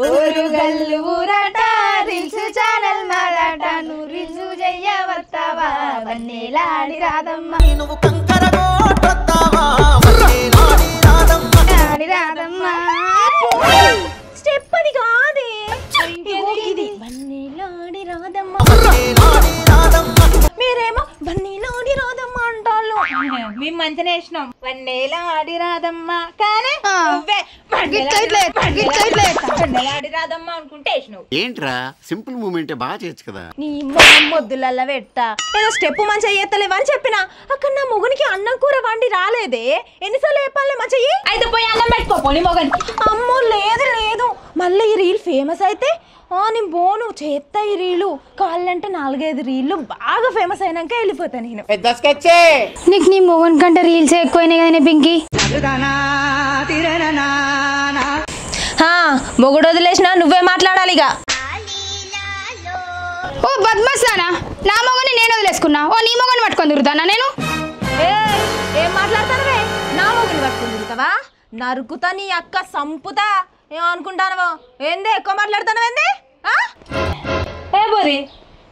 ఊరు గల్లు ఊరాట reels channel మారాట నువ్వు రీల్స్ చెయ్యవస్తావా వన్నేలాడి రాదమ్మ నువ్వు కంకర కొట్టొస్తావా వన్నేలాడి రాదమ్మ ఆడి రాదమ్మ స్టెప్ అది కాదే ఇది వన్నేలాడి రాదమ్మ వన్నేలాడి రాదమ్మ మీరేమో వన్నేలాడి రాదమ్మ అంటారు మేము మంచిగా వేసినాం వన్నేలాడి రాదమ్మ కానీ నువ్వే వన్నేలాడి రాదమ్మ అనుకుంటే వేసినావు. ఏంట్రా సింపుల్ మూమెంట్ బాగా చేయొచ్చు కదా. నీ మొద్దులల్ల పెట్ట ఏదో స్టెప్ మంచిగా చేస్తలేవా అని చెప్పిన అక్కడ నా మొగునికి అన్నం కూర వండి రాలేదే ఎన్నిసార్లు చెప్పాలి మంచిగా అయితే పోయి అన్నం పెట్టుకోపోని మొగనికి. అమ్మో లేదు లేదు మళ్ళీ ఈ రీల్ ఫేమస్ అయితే నేను బోను చేస్తా ఈ రీలు కాళ్ళంటే 4-5 రీళ్లు బాగా ఫేమస్ అయినాక వెళ్ళిపోతా నేను. నీకు నీ మొగన్ కంటే రీల్స్ ఎక్కువైనాయి కదా పింకీ. మొగుడు వదిలేసిన నువ్వే మాట్లాడాలి ఇక. ఓ బద్మస్తానా నా మొగని నేను వదిలేసుకున్నా ఓ నీ మొగని పట్టుకొని తిరుగుతానా నేను. ఏం మాట్లాడతానవే నా మొగుని పట్టుకుని తిరుగుతావా నరుకుతా నీ అక్క సంపుతా ఏమనుకుంటానవో ఏందే ఎక్కువ మాట్లాడుతానవేందే ఏ బోరి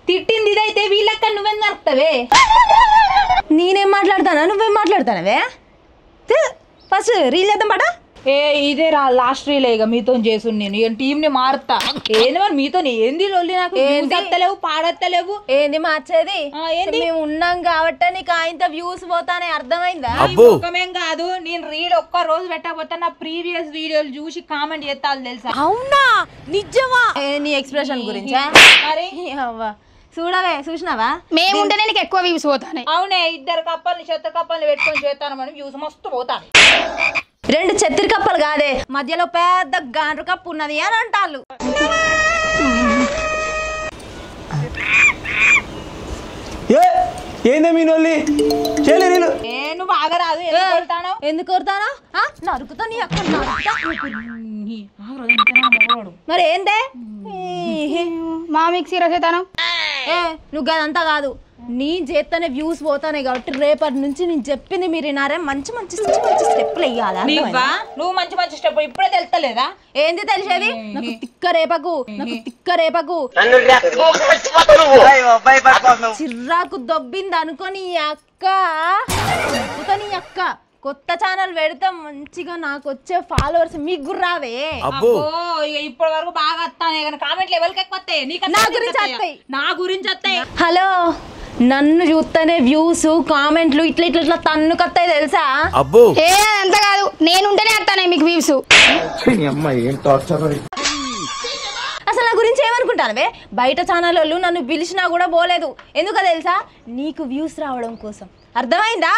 తిట్టింది ఇదైతే వీళ్ళక్క నువ్వేం నరుకుతావే. నేనేం మాట్లాడతానా నువ్వేం మాట్లాడతానవే ఫస్ట్ రీల్ చేద్దాం పట. ఏ ఇదే రా లాస్ట్ రీల్ ఇక మీతో చేసు నేను ఇక టీం ని మారుతా. ఏంది మరి మీతో ఏంది లొల్లి నాకు ఎత్తలేవు పాడత్తలేవు ఏంది మార్చేది ఏంది మేము ఉన్నాం కాబట్టి నీకు ఆయనతో వ్యూస్ పోతానే అర్థమైందా. ముఖమేం కాదు నేను రీల్ ఒక్క రోజు పెట్టకపోతే నా ప్రీవియస్ వీడియోలు చూసి కామెంట్ చేస్తాను తెలుసా. అవునా నిజమా నీ ఎక్స్ప్రెషన్ గురించా మరి అవ్వ చూడవే చూసినావా మేముంటేనే నీకు ఎక్కువ వ్యూస్ పోతానే. అవునే 2 కప్పల్ని చెత్త కప్పల్ని పెట్టుకొని చేస్తాను మనం వ్యూస్ మస్తు పోతాను. 2 చెత్తిరి కప్పలు కాదే మధ్యలో పెద్ద గాండ్రు కప్పు ఉన్నది అని అంటాళ్ళు. ఏందే మీ నొల్లి చేయలేరు నువ్వు ఆగరాదు ఎందుకు కొడతానా నరుకుతా నీ అక్క మరి ఏందే మా మిక్సీ రసేతాను నువ్వు అదంతా కాదు నీ చేస్తేనే వ్యూస్ పోతానే కాబట్టి రేపటి నుంచి నేను చెప్పింది మీరు వినారే మంచి మంచి స్టెప్లు వేయాలా. నువ్వు మంచి మంచి స్టెప్ ఇప్పుడే తెలుస్తలేదా ఏంది తెలిసేది నాకు తిక్క రేపకు చిర్రాకు దొబ్బింది అనుకోని అక్క కొత్త ఛానల్ పెడితే మంచిగా నాకు వచ్చే ఫాలోవర్స్ మీకు రావే. ఇప్పటి వరకు బాగా వస్తాయి కానీ కామెంట్లు ఎవరికి ఎక్కువ వస్తాయి నా గురించి వస్తాయి. హలో నన్ను చూస్తేనే వ్యూస్ కామెంట్లు ఇట్లా ఇట్లా ఇట్లా తన్ను కత్తాయి తెలుసా. ఏ అంత కాదు నేనుంటేనే వస్తానే మీకు వ్యూస్. అసలు నా గురించి ఏమనుకుంటానవే బయట ఛానల్ వాళ్ళు నన్ను పిలిచినా కూడా పోలేదు ఎందుకో తెలుసా నీకు వ్యూస్ రావడం కోసం అర్థమైందా.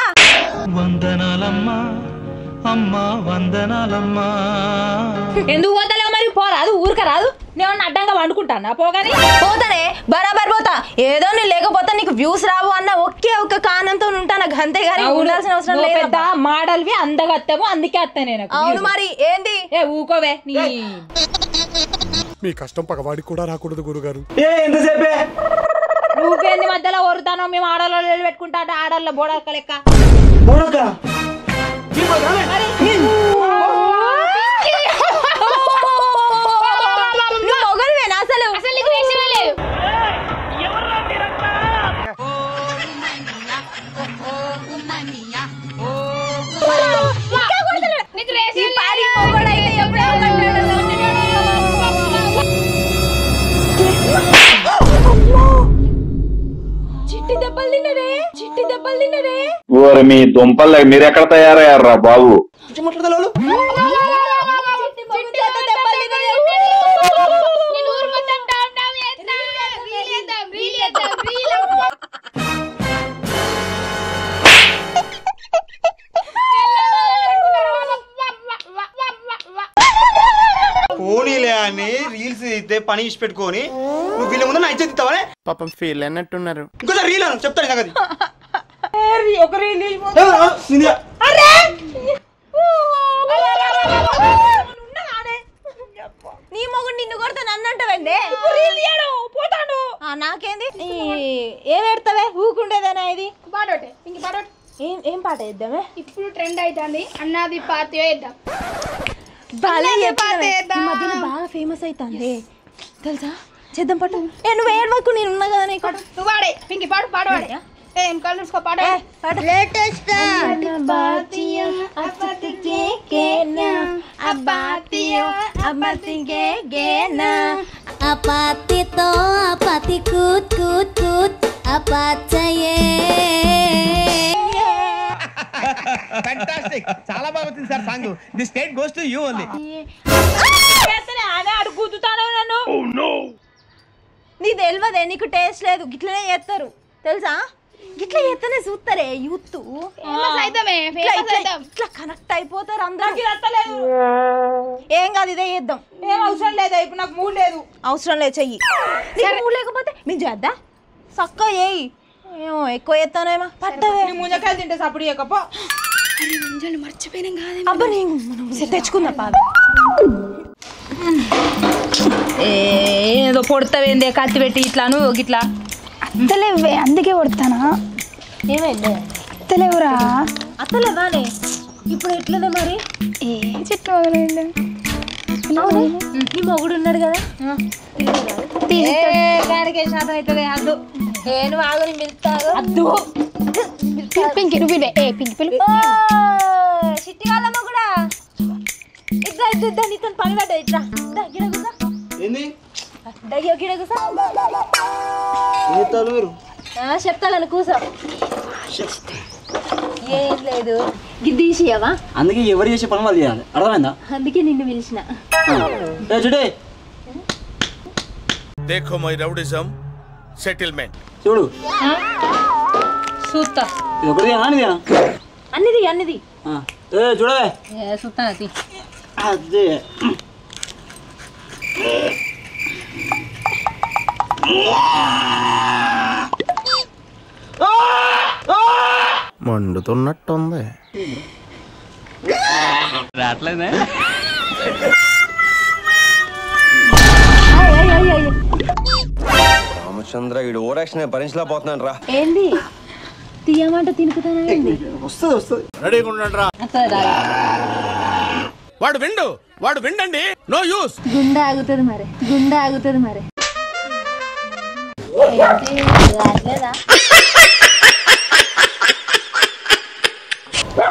వందనాలమ్మా అమ్మా వందనాలమ్మా. ఎందుకు పోతలేవు మరి పోరాదు ఊరిక రాదు నేను అడ్డంగా వండుకుంటానా పోగానే పోతానే బరాబర్ పోతా ఏదో నేను లేకపోతే నీకు వ్యూస్ రావు అన్న ఒకే ఒక కారణంతో ఉంటా నాకు అంతే గానీ ఉండాల్సిన అవసరం లేదు. పెద్ద మాడల్వి అందగా వస్తాము అందుకే వస్తా నేను. అవును మరి ఏంది ఊకోవే మీ కష్టం పగవాడికి కూడా రాకూడదు గురుగారు. ఎంతసేపే నువ్వేంది మధ్యలో వరుతానో మేము ఆడవాళ్ళు పెట్టుకుంటా ఆడవాళ్ళ బోడక్క లెక్క మొగలువేనా అసలు ఓరి మీ దుంపలు మీరెక్కడ తయారయ్యారా బాబు. పోనీలే అని రీల్స్ అయితే పని ఇచ్చి పెట్టుకొని నువ్వు వీళ్ళ ముందు నా ఇచ్చేది ఇస్తావా. పాపం ఫీల్ అన్నట్టున్నారు. ఇంకోసారి రీల్ అని చెప్తాను కదా నీ మొగుడు నిన్ను కొడితే నన్ను అంటావండి పోతాను నాకేంది ఏం పెడతావే ఊకుండేదేనా ఇది పాడోటే ఇంక పాడోటే ఏం పాట వేద్దామే ఇప్పుడు ట్రెండ్ అవుతుంది అన్నది పాత వేద్దాం. భలే అన్నీ చెప్పినవే. చేద్దాం. ఈ మధ్యన బాగా ఫేమస్ అవుతుంది తెలుసా? చేద్దాం పట్టు. నువ్వు ఏడవకు, నేను ఉన్నా కదా నీకు. నువ్వు పాడే పింకి పాడు పాడే ఏం కళ్ళు చూసుకో పాడు లేటెస్ట్ అపాతితో అపాతి కూత్ కూత్ కూత్ అపాచయే. ఫ్యాంటాస్టిక్, చాలా బాగా వచ్చింది sir song. The state goes to you only. అడుగుతాను నన్ను. నీ తెలియదే, నీకు టేస్ట్ లేదు, గిట్లనే చేస్తారు తెలుసా? గిట్లా చేస్తేనే చూస్తారే యూత్, ఇట్లా కనెక్ట్ అయిపోతారు అందరూ. ఏం కాదు, ఇదే చేద్దాం. ఏం అవసరం లేదా, ఇప్పుడు నాకు మూడు లేదు. అవసరం లేదు, చెయ్యి. నువ్వు లేకపోతే మేము చేద్దా చక్కగా చేయి. ఏమో ఎక్కువ చేస్తానేమో పట్టవే. ముంజకాయలు తింటే సప్పుడు చేయకపో. మర్చిపోయినాం కాదే. అబ్బా నేను తెచ్చుకుందా పాద. ఏదో పొడతావేందే కత్తి పెట్టి ఇట్లాను గిట్లా. అత్తలేవే అందుకే కొడతానా. ఏమైంది? అత్తలేవురా. అత్తలేవానే? ఇప్పుడు ఎట్లదే మరి? ఏ చెట్టు వదలండి. అవునే, నీ మొగుడు ఉన్నాడు కదా, గాడికి శాతం అవుతుంది. అద్దు నేను ఆగుని పిలుస్తాను. అద్దు పింకి నువ్వు ఏ పింకి పిలు. చిట్టి వాళ్ళ మొగుడా, ఇట్లా ఇద్దా నీతో పని పడ్డా. ఇట్లా గిడగుసా దయ్యో గిడగుసా చెప్తాను కూసో. ఏం లేదు, గిద్దీసియవా? అందుకే ఎవరు చేసే పని వాళ్ళు చేయాలి, అర్థమైందా? అందుకే నిన్ను పిలిచిన. చూడే देखो మై రౌడిజం సెటిల్మెంట్. చూడు చూస్తా. ఇది ఒకటి అన్నిది అన్నిది చూడవే చూస్తా. అది అదే మండుతున్నట్టుంది. రావట్లేదే. రామచంద్ర వీడు ఓరాక్షన్ భరించలేకపోతున్నాను రా. ఏంది తీయమంటే తినుకుతానా? వస్తుంది వస్తుంది. రెడీగా ఉండండి రా. వాడు విండండి. No use. గుండె ఆగుతుంది మరి, గుండె ఆగుతుంది మరి.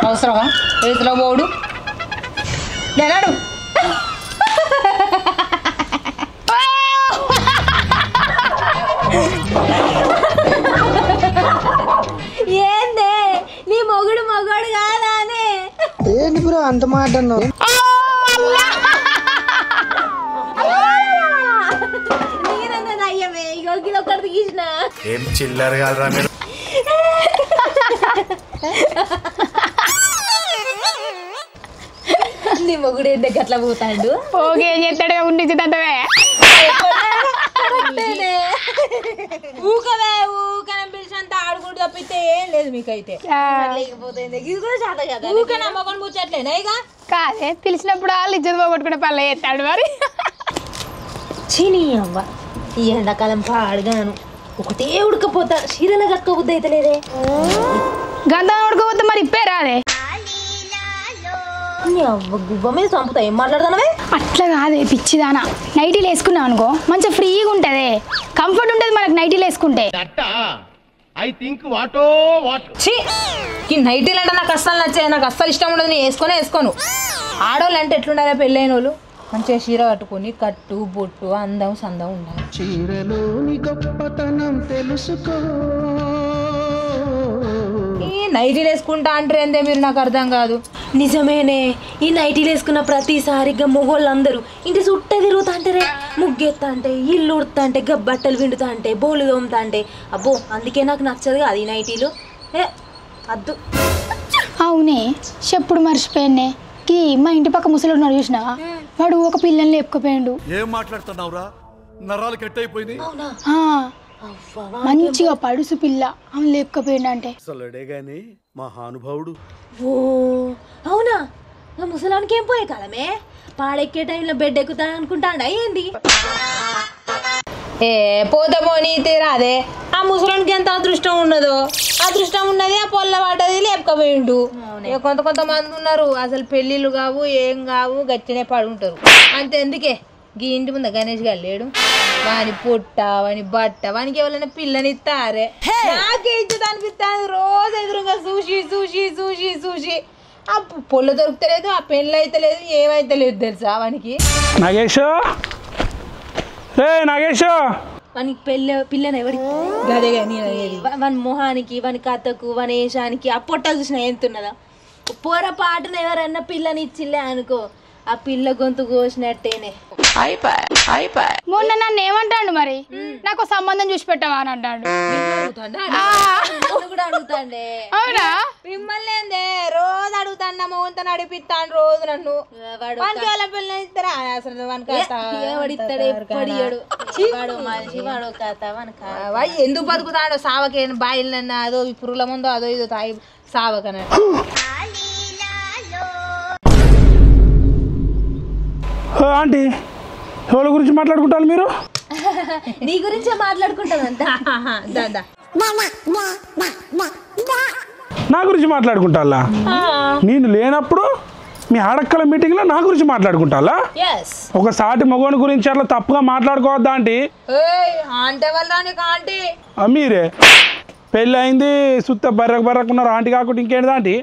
అవసరమా రైతులో పోడు లేనాడు. ఏందే నీ మొగుడు మొగుడు కాదా అని? ఏంటి బ్రో అంత మాట అన్నావు? నేనన్నా అయ్యమే ఇగోకి ఒకటి తీసిన. ఏం చిల్లర కాదురా మీరు. నీ మొగుడు ఎందుకు అట్లా పోతాడు? ఓకే ఏం చేస్తాడు ఉండించుదంటవే. ఊకవే ఊకనే పిలిచినంత ఆడుకుంటూ తప్పితే ఏం లేదు మీకైతే. లేకపోతే ఇది కూడా చాట కదా. ఊకే నమ్మకం ముచ్చట్లేనా ఇక? కాదే పిలిచినప్పుడు వాళ్ళు ఇజ్జత్ పోగొట్టుకునే పనులు చేస్తాడు మరి. చీనీ అవ్వ, ఈ ఎండాకాలం పాడుగాను ఒకటే ఉడకపోతా, చీరల గక్క బుద్ధి అయితే లేదే. గంధం ఉడకపోతే మరి ఇప్పే రాదే. నీ అవ్వ గువ్వ మీద చంపుతా. ఏం మాట్లాడుతున్నావే? అట్లా కాదే పిచ్చిదానా. నైటీలు వేసుకున్నావు అనుకో మంచిగా ఫ్రీగా ఉంటుంది, కంఫర్ట్ ఉంటుంది మనకు నైటీలు వేసుకుంటే. ఛీ ఈ నైటీలు అంటే నాకు అస్సలు నచ్చాయి, నాకు అస్సలు ఇష్టం ఉండదు. నేను వేసుకోను. ఆడవాళ్ళు అంటే ఎట్లుండాలి? పెళ్ళైన వాళ్ళు మంచిగా చీర కట్టుకొని కట్టు బొట్టు అందం సందం ఉండాలి. చీరలోని గొప్పతనం తెలుసుకో. ఈ నైటీలు వేసుకుంటా అంటే ఏందే మీరు, నాకు అర్థం కాదు. నిజమేనే, ఈ నైటీలు వేసుకున్న ప్రతిసారి మొగోళ్ళందరూ ఇంటి చుట్టే తిరుగుతా అంటారే. ముగ్గెత్తా అంటే, ఇల్లు ఉడుతా అంటే, బట్టలు విండుతా అంటే, బోలు తోముతా అంటే. అబ్బో అందుకే నాకు నచ్చదు కాదు ఈ నైటీలు. అద్దు. అవునే చెప్పుడు మర్చిపోయానే. కి మా ఇంటి పక్క ముసలి ఉన్నాడు చూసినావా, వాడు ఒక పిల్లని లేపుకుపోయాడు. ఏం మాట్లాడుతున్నావురా? నరాలు కట్ అయిపోయింది. మంచిగా పడుసు పిల్ల ఆమె లేపుకుపోయాడు అంటే. అసలుడే గాని మహానుభావుడు. ఓ అవునా? నా ముసలానికి ఏం పోయే కాలమే, పాడెక్కే టైంలో బెడ్ ఎక్కుతా అనుకుంటాడా ఏంది? ఏ పోతే పోనీ తీరాదే ఆ ముసలానికి ఎంత అదృష్టం ఉన్నదో అదృష్టం ఉన్నది ఆ పొల్ల పడ్డది లేపకపోయిండు. ఇక కొంతమంది ఉన్నారు అసలు పెళ్ళిళ్ళు కావు ఏం కావు గట్టినే పడుంటారు. అంతే ఎందుకే గీ ఇంటి ముందు గణేష్ గారు లేడు వాని పుట్ట వాని బట్ట వానికి ఎవరైనా పిల్లనిస్తారే నాకే ఇచ్చేది అనిపిస్తాను. రోజు ఎదురుగా చూసి చూసి చూసి చూసి ఆ పొల్ల దొరుకుతలేదు ఆ పెళ్ళి అయితే లేదు ఏమైతే లేదు తెలుసా వానికి. నాగేష్ నాగేష్ వానికి పిల్లని ఎవరికి గదే కానీ వాని మొహానికి వాని కథకు వాని వేషానికి ఆ పొట్ట చూసిన ఎంతున్నదా పొరపాటున ఎవరన్నా పిల్లని ఇచ్చిలే అనుకో ఆ పిల్ల గొంతు కోసినట్టేనే. మొన్న నన్ను ఏమంటాడు మరి నాకు సంబంధం చూసి పెట్టవా అని అంటాడు. కూడా అడుగుతాండే. అవునా మిమ్మల్ని ఏందే రోజు అడుగుతాను మోహంతో నడిపిస్తాను రోజు నన్ను వానికి వాళ్ళ పిల్లలు ఇస్తారా అసలు ఎందుకు బతుకుతాడో సావకే బాయిలన్నా అదో ఈ పురుగుల ముందో అదో ఇదో తాయి సావకన. ఆంటీ ఎవరి గురించి మాట్లాడుకుంటారు మీరు? నీ గురించే మాట్లాడుకుంటానంతా. నా గురించి మాట్లాడుకుంటాలా? నేను లేనప్పుడు మీ ఆడక్కల మీటింగ్లో నా గురించి మాట్లాడుకుంటాలా? ఒక సాటి మగోని గురించి అట్లా తప్పుగా మాట్లాడుకోవద్దా ఆంటీ? అంటే వాళ్ళ మీరే పెళ్ళి అయింది సుత్త బర్రకున్నారు ఆంటీ కాకుండా ఇంకేంటి ఆంటీ?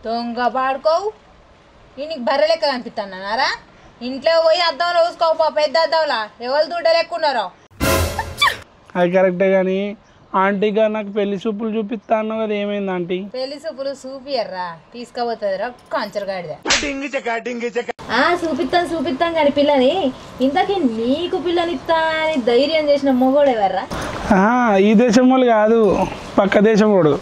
దొంగ పాడుకోవు నీకు బర్రె లెక్క కనిపిస్తున్నారా? ఇంట్లో పోయి అద్దంలో చూసుకోపో పెద్ద అద్దంలా ఎవరు దూడ లెక్కున్నారో. అది కరెక్టే కానీ ఆంటీగా నాకు పెళ్లి చూపులు చూపిస్తాను కదా ఏమైంది ఆంటీ? పెళ్లి చూపులు చూపియర్రా తీసుకుపోతుందిరా కంచర్ గాడిద. చూపిస్తాం కానీ పిల్లని ఇంతకీ నీకు పిల్లనిస్తా అని ధైర్యం చేసిన మొగోడు ఎవర్రా? ఈ దేశం వాళ్ళు కాదు పక్క దేశం వాడు.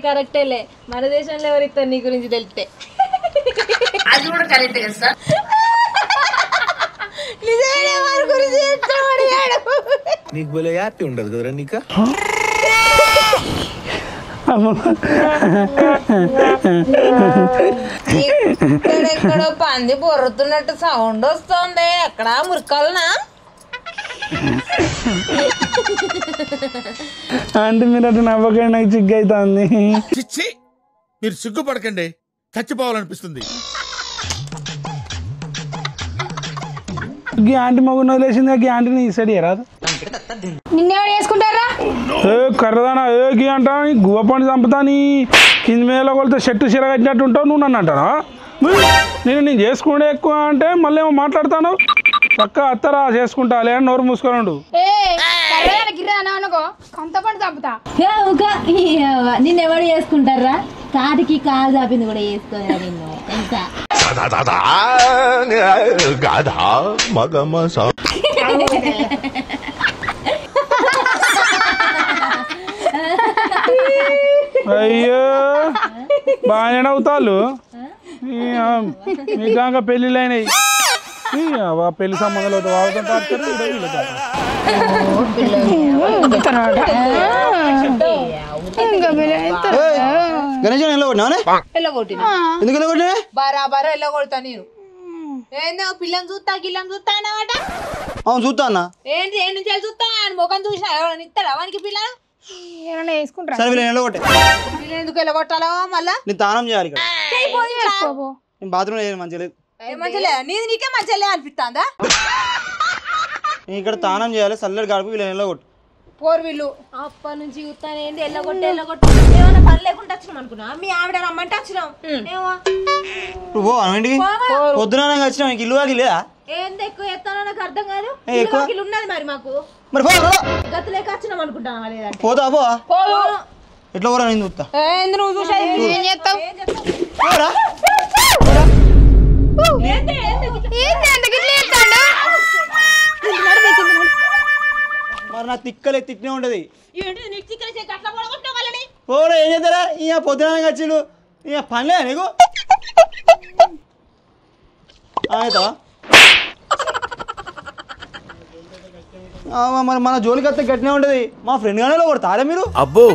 కరెక్టేలే మన దేశంలో ఎవరిస్తారు నీ గురించి తెలిస్తే? అది కూడా కరెక్ట్ కదా సార్. నీకు బోలే హ్యాపీ ఉండదు కదరా నీకు? ఎక్కడెక్కడో పంది బొర్రుతున్నట్టు సౌండ్ వస్తుంది. ఎక్కడ మురికాలనా? అంటే మీరు అట్లా నవ్వకండి నాకు సిగ్గు అవుతుంది. మీరు సిగ్గుపడకండి చచ్చిపోవాలనిపిస్తుంది. ఆంటీ మగున్న వదిలేసింది ఆంటీని సడి రాదు నిన్నేవాడు వేసుకుంటారా? కర్రదానా ఏ అంటా గువ్వ పండు చంపుతా నీ కింది మీద కొలితే చెట్టు చీర కట్టినట్టు ఉంటావు నువ్వు నన్ను అంటానా? నేను చేసుకుంటే ఎక్కువ అంటే మళ్ళీ ఏమో మాట్లాడతాను పక్క అత్తరా చేసుకుంటా లే నోరు మూసుకోనుండు. నిన్నెవడు చేసుకుంటారా? కాటికి కాలు చాపింది కూడా వేసుకోదా నిన్ను తెలుసా? అయ్యో బాగానే అవుతాళ్ళు మీకు పెళ్ళిళ్ళు అయినాయి పెళ్లి సంబంధాలు బరాబర్ వెళ్ళగొడతా నేను. ఏందో పిల్లని చూస్తా గిల్లని చూస్తా అన్నమాట. అవును చూస్తా అన్న. ఏంటి ఏం నుంచి చూస్తా ఆయన ముఖం చూసినా ఎవరైనా ఇస్తాడా వానికి పిల్లలు? పిల్లలు ఎందుకు వెళ్ళగొట్టాలో మళ్ళా? నేను తానం చేయాలి ఇక్కడ. నేను బాత్రూమ్ చేయాలి మంచిగా లేదు. మంచిగా నీది నీకే మంచిగా అనిపిస్తుందా? ఇక్కడ తానం చేయాలి చల్లడి గడుపు వీళ్ళని వెళ్ళగొట్టు. పోరు వీళ్ళు అప్పటి నుంచి చూస్తానేంటి ఎల్లగొట్టి ఏమన్నా పని లేకుండా వచ్చినాం అనుకున్నా మీ ఆవిడ రమ్మంటే వచ్చినాం. నువ్వు ఇంటికి పొద్దున వచ్చినావు నీకు ఇల్లు వాకి లేదా? ఏంది ఎక్కువ ఎత్తానో నాకు అర్థం కాదు. ఉన్నది మరి మాకు మరి గతి లేక వచ్చినాం అనుకుంటాను. లేదంటే పోతా ఎట్లా కూడా నేను చూస్తా. నువ్వు చూసా మరి నా తిక్కలే తిట్నే ఉంటది. పోరా ఏం చేస్తారా ఇక పొద్దున వచ్చిండు ఇక పనిలే నీకు అవుతావా? మరి మన జోలికి వస్తే గట్టినే ఉంటది. మా ఫ్రెండ్ గానే కొడతారా మీరు? అబ్బో